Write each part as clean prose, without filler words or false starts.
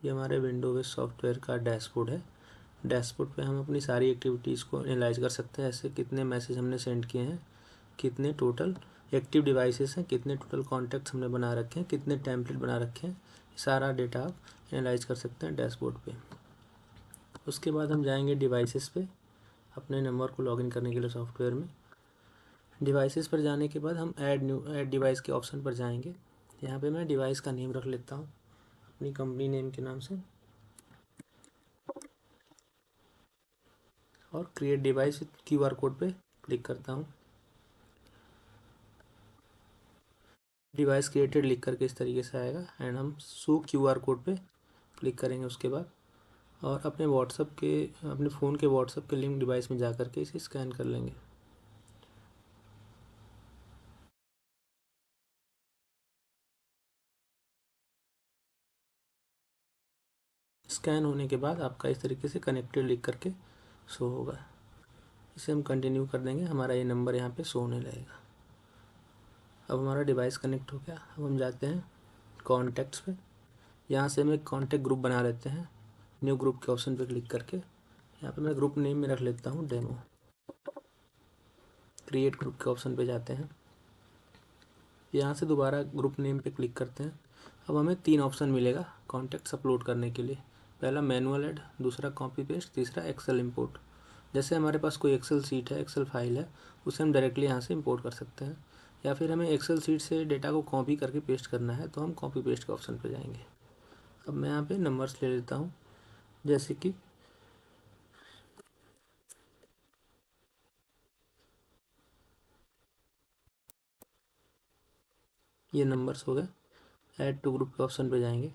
ये हमारे Windows software का डैशबोर्ड है। डैशबोर्ड पे हम अपनी सारी एक्टिविटीज़ को एनालाइज कर सकते हैं, ऐसे कितने मैसेज हमने सेंड किए हैं, कितने टोटल एक्टिव डिवाइसेस हैं, कितने टोटल कॉन्टैक्ट्स हमने बना रखे हैं, कितने टेम्पलेट बना रखे हैं, सारा डेटा आप एनालाइज कर सकते हैं डैशबोर्ड पे। उसके बाद हम जाएंगे डिवाइसेस पे, अपने नंबर को लॉगिन करने के लिए सॉफ्टवेयर में। डिवाइसेस पर जाने के बाद हम ऐड डिवाइस के ऑप्शन पर जाएंगे। यहाँ पे मैं डिवाइस का नेम रख लेता हूँ अपनी कंपनी नेम के नाम से, और create device with QR code पे क्लिक करता हूँ। डिवाइस क्रिएटेड लिख करके इस तरीके से आएगा एंड हम शो क्यूआर कोड पे क्लिक करेंगे उसके बाद, और अपने फ़ोन के व्हाट्सएप के लिंक डिवाइस में जा करके इसे स्कैन कर लेंगे। स्कैन होने के बाद आपका इस तरीके से कनेक्टेड लिख करके शो होगा। इसे हम कंटिन्यू कर देंगे, हमारा ये नंबर यहाँ पे शो होने लगेगा। अब हमारा डिवाइस कनेक्ट हो गया। अब हम जाते हैं कॉन्टैक्ट्स पे। यहाँ से हम एक कॉन्टैक्ट ग्रुप बना लेते हैं, न्यू ग्रुप के ऑप्शन पे क्लिक करके। यहाँ पे मैं ग्रुप नेम में रख लेता हूँ डेमो। क्रिएट ग्रुप के ऑप्शन पे जाते हैं, यहाँ से दोबारा ग्रुप नेम पे क्लिक करते हैं। अब हमें 3 ऑप्शन मिलेगा कॉन्टैक्ट्स अपलोड करने के लिए। पहला मैनुअल ऐड, दूसरा कॉपी पेस्ट, तीसरा एक्सेल इंपोर्ट। जैसे हमारे पास कोई एक्सेल सीट है, एक्सेल फाइल है, उसे हम डायरेक्टली यहाँ से इंपोर्ट कर सकते हैं, या फिर हमें एक्सेल सीट से डेटा को कॉपी करके पेस्ट करना है तो हम कॉपी पेस्ट के ऑप्शन पर जाएंगे। अब मैं यहाँ पे नंबर्स ले लेता हूँ, जैसे कि ये नंबर्स हो गए। ऐड टू ग्रुप के ऑप्शन पे जाएंगे।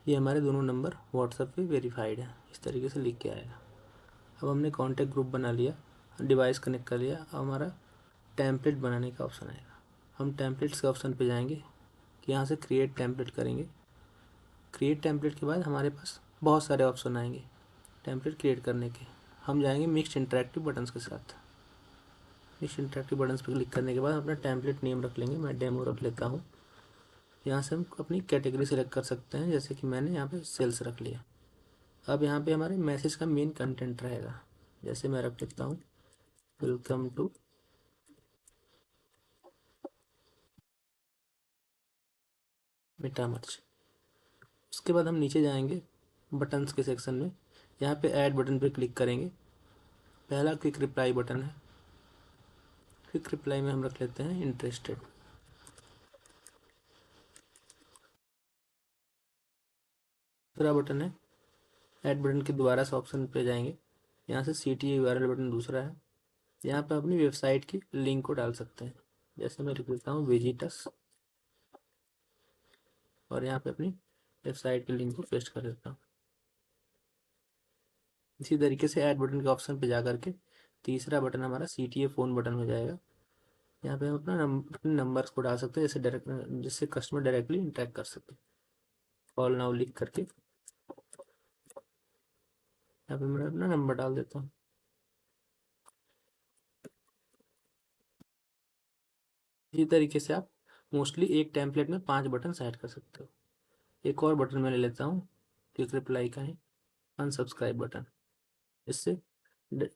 ये हमारे दोनों नंबर व्हाट्सएप पे वेरीफाइड हैं, इस तरीके से लिख के आएगा। अब हमने कॉन्टैक्ट ग्रुप बना लिया, डिवाइस कनेक्ट कर लिया। अब हमारा टेम्पलेट बनाने का ऑप्शन आएगा। हम टेम्पलेट्स के ऑप्शन पे जाएंगे कि यहाँ से क्रिएट टेम्पलेट करेंगे। क्रिएट टेम्पलेट के बाद हमारे पास बहुत सारे ऑप्शन आएंगे टेम्पलेट क्रिएट करने के। हम जाएंगे मिक्स्ड इंटरेक्टिव बटन्स के साथ। मिक्स्ड इंटरेक्टिव बटन्स पर क्लिक करने के बाद अपना टेम्पलेट नेम रख लेंगे, मैं डेमो रख लेता हूँ। यहाँ से हम अपनी कैटेगरी सेलेक्ट कर सकते हैं, जैसे कि मैंने यहाँ पे सेल्स रख लिया। अब यहाँ पे हमारे मैसेज का मेन कंटेंट रहेगा, जैसे मैं रख लेता हूँ वेलकम टू मिटामर्च। उसके बाद हम नीचे जाएंगे बटन्स के सेक्शन में। यहाँ पे ऐड बटन पे क्लिक करेंगे। पहला क्विक रिप्लाई बटन है। क्विक रिप्लाई में हम रख लेते हैं इंटरेस्टेड। दूसरा बटन है ऐड बटन के दोबारा से ऑप्शन पे जाएंगे। यहाँ से CTA URL बटन दूसरा है। यहाँ पे अपनी वेबसाइट की लिंक को डाल सकते हैं, जैसे मैं लिख देता हूँ विजिटस, और यहाँ पे अपनी वेबसाइट की लिंक को पेस्ट कर देता हूँ। इसी तरीके से ऐड बटन के ऑप्शन पे जा करके तीसरा बटन हमारा CTA फ़ोन बटन हो जाएगा। यहाँ पे हम अपने नंबर्स को डाल सकते हैं, जैसे जिससे कस्टमर डायरेक्टली इंटरेक्ट कर सके। कॉल नाउ लिख करके यहाँ पे मैं अपना नंबर डाल देता हूँ। इसी तरीके से आप मोस्टली एक टेम्पलेट में 5 बटन ऐड कर सकते हो। एक और बटन मैं ले लेता हूँ क्विक रिप्लाई का ही, अनसब्सक्राइब बटन। इससे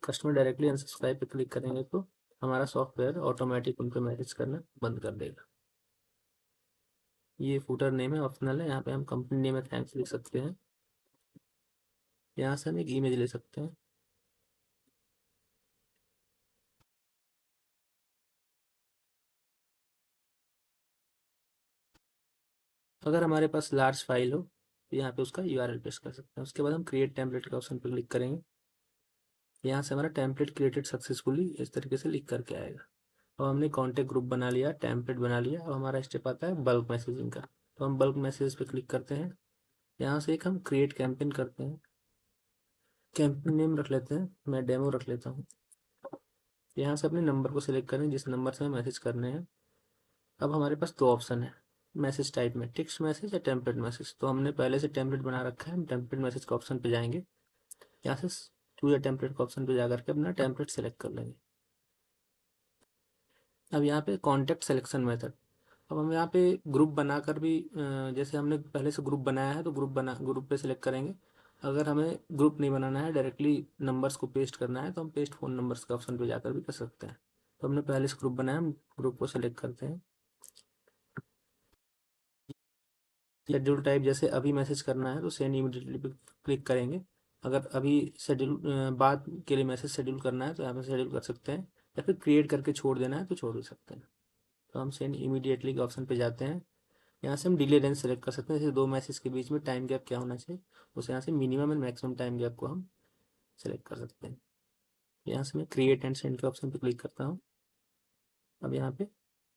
कस्टमर डायरेक्टली अनसब्सक्राइब पे क्लिक करेंगे तो हमारा सॉफ्टवेयर ऑटोमेटिक उन पर मैसेज करना बंद कर देगा। ये फूटर नेम है, ऑप्शनल है। यहाँ पे हम कंपनी नेम है थैंक्स लिख सकते हैं। यहाँ से हम एक इमेज ले सकते हैं। अगर हमारे पास लार्ज फाइल हो तो यहाँ पे उसका URL पेस्ट कर सकते हैं। उसके बाद हम क्रिएट टेम्पलेट के ऑप्शन पर क्लिक करेंगे। यहाँ से हमारा टेम्पलेट क्रिएटेड सक्सेसफुली इस तरीके से लिख करके आएगा। अब हमने कॉन्टेक्ट ग्रुप बना लिया, टेम्पलेट बना लिया। अब हमारा स्टेप आता है बल्क मैसेजिंग का। तो हम बल्क मैसेज पे क्लिक करते हैं। यहाँ से एक हम क्रिएट कैंपेन करते हैं। कैंपेन नेम रख लेते हैं, मैं डेमो रख लेता हूँ। यहाँ से अपने नंबर को सिलेक्ट करें जिस नंबर से हमें मैसेज करने हैं। अब हमारे पास 2 ऑप्शन है मैसेज टाइप में, टेक्स्ट मैसेज या टेम्पलेट मैसेज। तो हमने पहले से टेम्पलेट बना रखा है, हम टेम्पलेट मैसेज के ऑप्शन पे जाएंगे। यहाँ से चूज या टेम्पलेट के ऑप्शन पे जाकर के अपना टेम्पलेट सेलेक्ट कर लेंगे। अब यहाँ पे कॉन्टैक्ट सिलेक्शन मेथड, अब हम यहाँ पे ग्रुप बनाकर भी जैसे हमने पहले से ग्रुप बनाया है तो ग्रुप पे सिलेक्ट करेंगे। अगर हमें ग्रुप नहीं बनाना है, डायरेक्टली नंबर्स को पेस्ट करना है, तो हम पेस्ट फ़ोन नंबर्स का ऑप्शन पे जाकर भी कर सकते हैं। तो हमने पहले से ग्रुप बनाया, हम ग्रुप को सिलेक्ट करते हैं। शेड्यूल टाइप जैसे अभी मैसेज करना है तो सेंड इमीडिएटली पे क्लिक करेंगे। अगर अभी शेड्यूल बाद के लिए मैसेज शेड्यूल करना है तो यहाँ पे शेड्यूल कर सकते हैं, या फिर क्रिएट करके छोड़ देना है तो छोड़ भी सकते हैं। तो हम सेंड इमीडिएटली के ऑप्शन पे जाते हैं। यहाँ से हम डिले रेंज सेलेक्ट कर सकते हैं, जैसे दो मैसेज के बीच में टाइम गैप क्या होना चाहिए, उसे यहाँ से minimum and maximum time gap को हम सेलेक्ट कर सकते हैं। यहाँ से मैं क्रिएट एंड सेंड के ऑप्शन पे क्लिक करता हूँ। अब यहाँ पे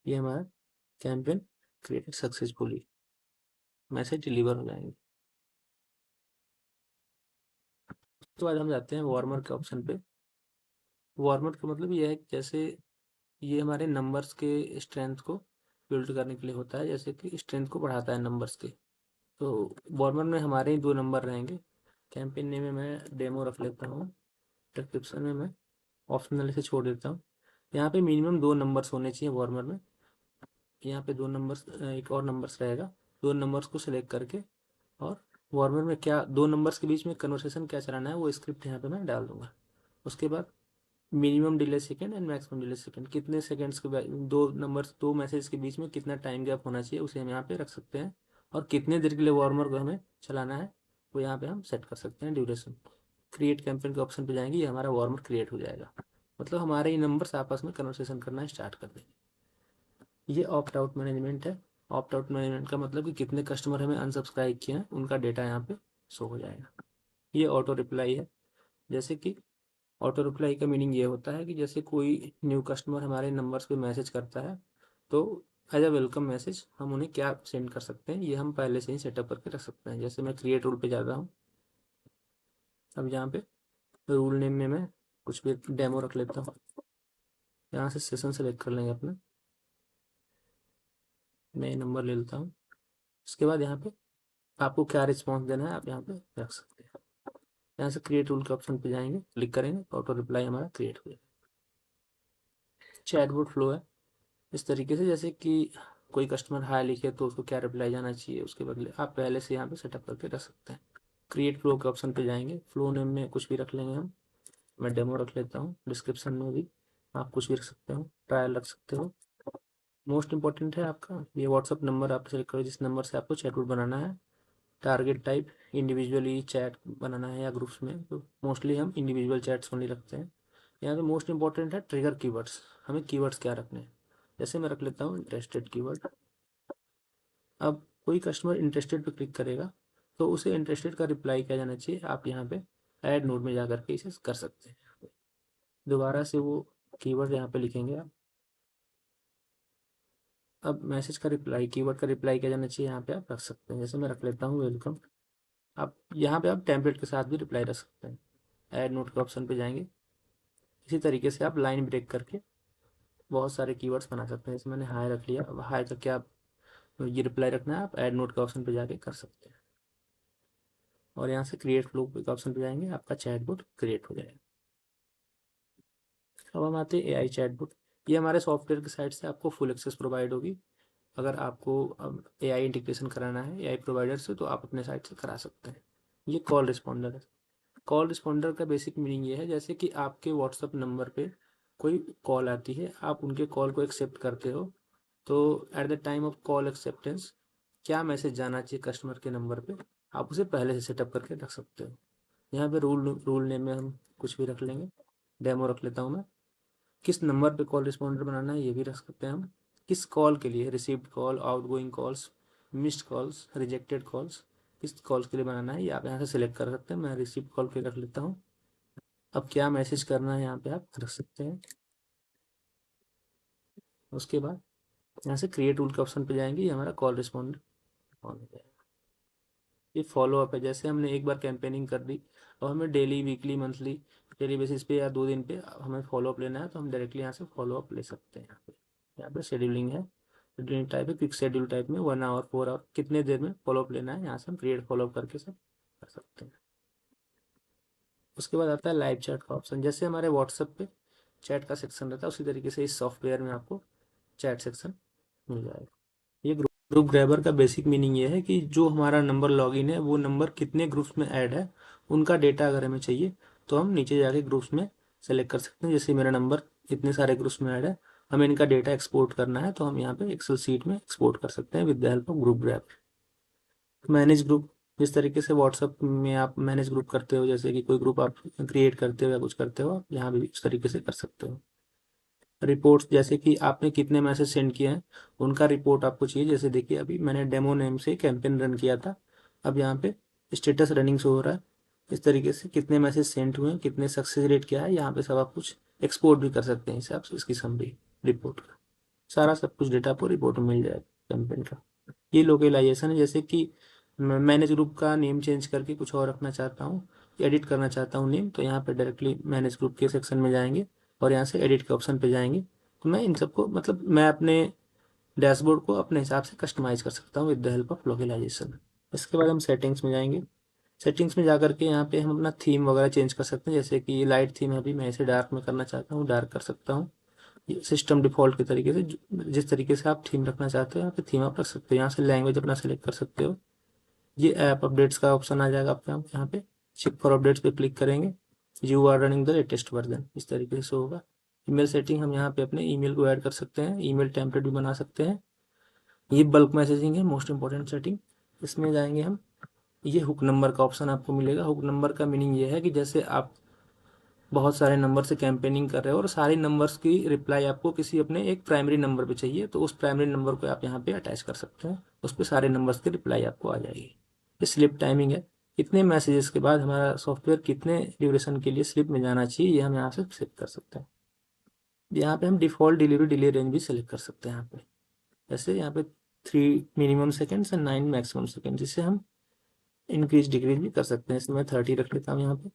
ये हमारा campaign created successfully, message deliver हो जाएंगे। उसके बाद हम जाते हैं वार्मर के ऑप्शन पे। वार्मर का मतलब ये है कि जैसे ये हमारे नंबर्स के स्ट्रेंथ को बिल्ड करने के लिए होता है, जैसे कि स्ट्रेंथ को बढ़ाता है नंबर्स के। तो वार्मर में हमारे ही दो नंबर रहेंगे। कैंपेन नेम में मैं डेमो रख लेता हूँ, डिस्क्रिप्शन में मैं ऑप्शनल से छोड़ देता हूँ। यहाँ पे मिनिमम दो नंबर्स होने चाहिए वार्मर में। यहाँ पे दो नंबर्स, एक और नंबर्स रहेगा। दो नंबर्स को सिलेक्ट करके और वार्मर में क्या दो नंबर्स के बीच में कन्वर्सेशन क्या चलाना है वो स्क्रिप्ट यहाँ पे मैं डाल दूंगा। उसके बाद minimum delay second and maximum delay second, कितने सेकंड्स के दो नंबर्स दो मैसेज के बीच में कितना टाइम गैप होना चाहिए उसे हम यहाँ पे रख सकते हैं। और कितने देर के लिए वार्मर को हमें चलाना है वो यहाँ पे हम सेट कर सकते हैं ड्यूरेशन। क्रिएट कैंपेन के ऑप्शन पे जाएंगे, ये हमारा वार्मर क्रिएट हो जाएगा। मतलब हमारे ये नंबर्स आपस में कन्वर्सेशन करना स्टार्ट कर देंगे। ये ऑप्ट आउट मैनेजमेंट है। ऑप्ट आउट मैनेजमेंट का मतलब कि कितने कस्टमर हमें अनसब्सक्राइब किए हैं उनका डेटा यहाँ पे शो हो जाएगा। ये ऑटो रिप्लाई है। जैसे कि ऑटो रिप्लाई का मीनिंग ये होता है कि जैसे कोई न्यू कस्टमर हमारे नंबर्स पे मैसेज करता है तो एज अ वेलकम मैसेज हम उन्हें क्या सेंड कर सकते हैं, ये हम पहले से ही सेटअप करके रख सकते हैं। जैसे मैं क्रिएट रूल पे जाता हूँ। अब यहाँ पे रूल नेम में मैं कुछ भी डेमो रख लेता हूँ। यहाँ से सेशन सेलेक्ट कर लेंगे अपना, मैं नंबर ले लेता हूँ। उसके बाद यहाँ पे आपको क्या रिस्पॉन्स देना है आप यहाँ पे रख सकते हैं। यहाँ से क्रिएट रूल के ऑप्शन पे जाएंगे, क्लिक करेंगे, ऑटो रिप्लाई हमारा क्रिएट हो जाएगा। चैटबॉट फ्लो है इस तरीके से, जैसे कि कोई कस्टमर हाय लिखे तो उसको क्या रिप्लाई जाना चाहिए उसके बदले आप पहले से यहाँ पे सेटअप करके रख सकते हैं। क्रिएट फ्लो के ऑप्शन पे जाएंगे, फ्लो नेम में कुछ भी रख लेंगे हम। मैं डेमो रख लेता हूँ। डिस्क्रिप्शन में भी आप कुछ भी रख सकते हो, ट्रायल रख सकते हो। मोस्ट इंपॉर्टेंट है आपका ये व्हाट्सअप नंबर, आप सेलेक्ट करो जिस नंबर से आपको चैटबॉट बनाना है। टारगेट टाइप इंडिविजुअली चैट बनाना है या ग्रुप्स में, तो मोस्टली हम इंडिविजुअल चैट्स ओनली रखते हैं। यहाँ पे मोस्ट इंपॉर्टेंट है ट्रिगर कीवर्ड्स, हमें कीवर्ड्स क्या रखने हैं। जैसे मैं रख लेता हूँ इंटरेस्टेड कीवर्ड। अब कोई कस्टमर इंटरेस्टेड पे क्लिक करेगा तो उसे इंटरेस्टेड का रिप्लाई क्या जाना चाहिए, आप यहाँ पे ऐड नोड में जाकर के इसे कर सकते हैं। दोबारा से वो कीवर्ड यहाँ पे लिखेंगे आप। अब मैसेज का रिप्लाई, कीवर्ड का रिप्लाई क्या जाना चाहिए यहाँ पे आप रख सकते हैं। जैसे मैं रख लेता हूँ वेलकम। आप यहाँ पे आप टेम्पलेट के साथ भी रिप्लाई रख सकते हैं। ऐड नोट के ऑप्शन पे जाएंगे। इसी तरीके से आप लाइन ब्रेक करके बहुत सारे कीवर्ड्स बना सकते हैं। जैसे मैंने हाई रख लिया, अब हाई करके आप ये रिप्लाई रखना है, आप ऐड नोट के ऑप्शन पे जाके कर सकते हैं। और यहाँ से क्रिएट फ्लो के ऑप्शन पे जाएंगे, आपका चैटबॉट क्रिएट हो जाएगा। अब हम आते हैं एआई चैटबॉट। ये हमारे सॉफ्टवेयर की साइड से आपको फुल एक्सेस प्रोवाइड होगी। अगर आपको अब एआई इंटीग्रेशन कराना है एआई प्रोवाइडर से तो आप अपने साइट से करा सकते हैं। ये कॉल रिस्पॉन्डर है। कॉल रिस्पॉन्डर का बेसिक मीनिंग ये है जैसे कि आपके व्हाट्सअप नंबर पे कोई कॉल आती है, आप उनके कॉल को एक्सेप्ट करते हो, तो at the time of call acceptance क्या मैसेज जाना चाहिए कस्टमर के नंबर पे, आप उसे पहले से सेटअप करके रख सकते हो। यहाँ पे रूल नेम में हम कुछ भी रख लेंगे। डेमो रख लेता हूँ मैं। किस नंबर पे कॉल रिस्पॉन्डर बनाना है ये भी रख सकते हैं हम। किस कॉल के लिए, received call, outgoing calls, missed calls, rejected calls, किस कॉल्स के लिए बनाना है ये आप यहाँ से सिलेक्ट कर सकते हैं। मैं रिसीव्ड कॉल के रख लेता हूँ। अब क्या मैसेज करना है यहाँ पे आप रख सकते हैं। उसके बाद यहाँ से क्रिएट टूल के ऑप्शन पे जाएंगे, ये हमारा कॉल रिस्पॉन्डर ऑन हो जाएगा। ये फॉलो अप है, जैसे हमने एक बार कैंपेनिंग कर दी और हमें daily weekly monthly daily basis पे या 2 दिन पे हमें फॉलो अप लेना है तो हम डायरेक्टली यहाँ से फॉलो अप ले सकते हैं। यहाँ पे शेड्यूलिंग है, शेड्यूलिंग टाइप है क्विक शेड्यूल टाइप में 1 आवर 4 आवर कितने देर में फॉलो अप लेना है, यहाँ से हम क्रिएट फॉलो अप करके सब कर सकते हैं। उसके बाद आता है लाइव चैट का ऑप्शन। जैसे हमारे व्हाट्सएप पे चैट का सेक्शन रहता है उसी तरीके से इस सॉफ्टवेयर में आपको चैट सेक्शन मिल जाएगा। ये ग्रुप ग्रैबर का बेसिक मीनिंग ये है कि जो हमारा नंबर लॉगिन है वो नंबर कितने ग्रुप्स में ऐड है, उनका डेटा अगर हमें चाहिए तो हम नीचे जाके ग्रुप्स में सेलेक्ट कर सकते हैं। जैसे मेरा नंबर इतने सारे ग्रुप्स में ऐड है, हमें इनका डेटा एक्सपोर्ट करना है तो हम यहाँ पे एक्सेल सीट में एक्सपोर्ट कर सकते हैं with the help of group grabber. Manage group, जिस तरीके से व्हाट्सएप में आप मैनेज ग्रुप करते हो, जैसे कि कोई ग्रुप आप क्रिएट करते हो या कुछ करते हो, आप यहाँ भी इस तरीके से कर सकते हो। रिपोर्ट्स, जैसे कि आपने कितने मैसेज सेंड किए हैं उनका रिपोर्ट आपको चाहिए। जैसे देखिए अभी मैंने डेमो नेम से कैंपेन रन किया था, अब यहाँ पे स्टेटस रनिंग शो हो रहा है। इस तरीके से कितने मैसेज सेंड हुए हैं, कितने सक्सेस रेट क्या है, यहाँ पे सब आप कुछ एक्सपोर्ट भी कर सकते हैं। इसे आप इसकी समरी रिपोर्ट का सारा सब कुछ डेटा आपको रिपोर्ट में मिल जाएगा कैंपेन का। ये लोकलाइजेशन है। जैसे कि मैनेज ग्रुप का नेम चेंज करके कुछ और रखना चाहता हूँ, एडिट करना चाहता हूँ नेम, तो यहाँ पे डायरेक्टली मैनेज ग्रुप के सेक्शन में जाएंगे और यहाँ से एडिट के ऑप्शन पे जाएंगे। तो मैं इन सबको मतलब मैं अपने डैशबोर्ड को अपने हिसाब से कस्टमाइज कर सकता हूँ with the help of localization. इसके बाद हम सेटिंग्स में जाएंगे। सेटिंग्स में जाकर के यहाँ पे हम अपना थीम वगैरह चेंज कर सकते हैं। जैसे कि लाइट थीम है, अभी मैं इसे डार्क में करना चाहता हूँ, डार्क कर सकता हूँ। सिस्टम डिफ़ॉल्ट के तरीके से जिस तरीके से आप थीम रखना चाहते हो यहाँ पे थीम आप रख सकते हो। यहाँ से लैंग्वेज अपना सेलेक्ट कर सकते हो। ये ऐप अपडेट्स का ऑप्शन आ जाएगा आपके यहाँ पे, चेक फॉर अपडेट्स पे क्लिक करेंगे, you are running the latest version, इस तरीके से होगा। ईमेल सेटिंग, हम यहाँ पे अपने ईमेल को ऐड कर सकते हैं, ईमेल टेम्पलेट भी बना सकते हैं। ये बल्क मैसेजिंग है, मोस्ट इंपॉर्टेंट सेटिंग। इसमें जाएंगे हम, ये हुक नंबर का ऑप्शन आपको मिलेगा। हुक नंबर का मीनिंग ये है कि जैसे आप बहुत सारे नंबर से कैंपेनिंग कर रहे हो और सारे नंबर्स की रिप्लाई आपको किसी अपने एक प्राइमरी नंबर पे चाहिए, तो उस प्राइमरी नंबर को आप यहाँ पे अटैच कर सकते हैं, उस पर सारे नंबर्स की रिप्लाई आपको आ जाएगी। ये स्लिप टाइमिंग है, कितने मैसेजेस के बाद हमारा सॉफ्टवेयर कितने ड्यूरेशन के लिए स्लिप में जाना चाहिए, ये हम यहाँ से सेट कर सकते हैं। यहाँ पे हम डिफ़ॉल्ट डिलीवरी डिले रेंज भी सेलेक्ट कर सकते हैं। यहाँ पे जैसे यहाँ पे 3 minimum seconds and 9 maximum second, जिससे हम इंक्रीज डिक्रीज भी कर सकते हैं। इसमें मैं 30 रख लेता हूँ, यहाँ पे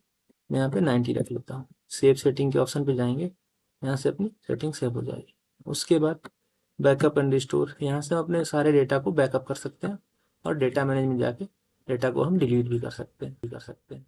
मैं यहाँ पे 90 रख लेता हूँ। सेव सेटिंग के ऑप्शन पे जाएंगे, यहाँ से अपनी सेटिंग सेव हो जाएगी। उसके बाद बैकअप एंड रिस्टोर, यहाँ से हम अपने सारे डेटा को बैकअप कर सकते हैं और डेटा मैनेजमेंट जाके डेटा को हम डिलीट भी कर सकते हैं।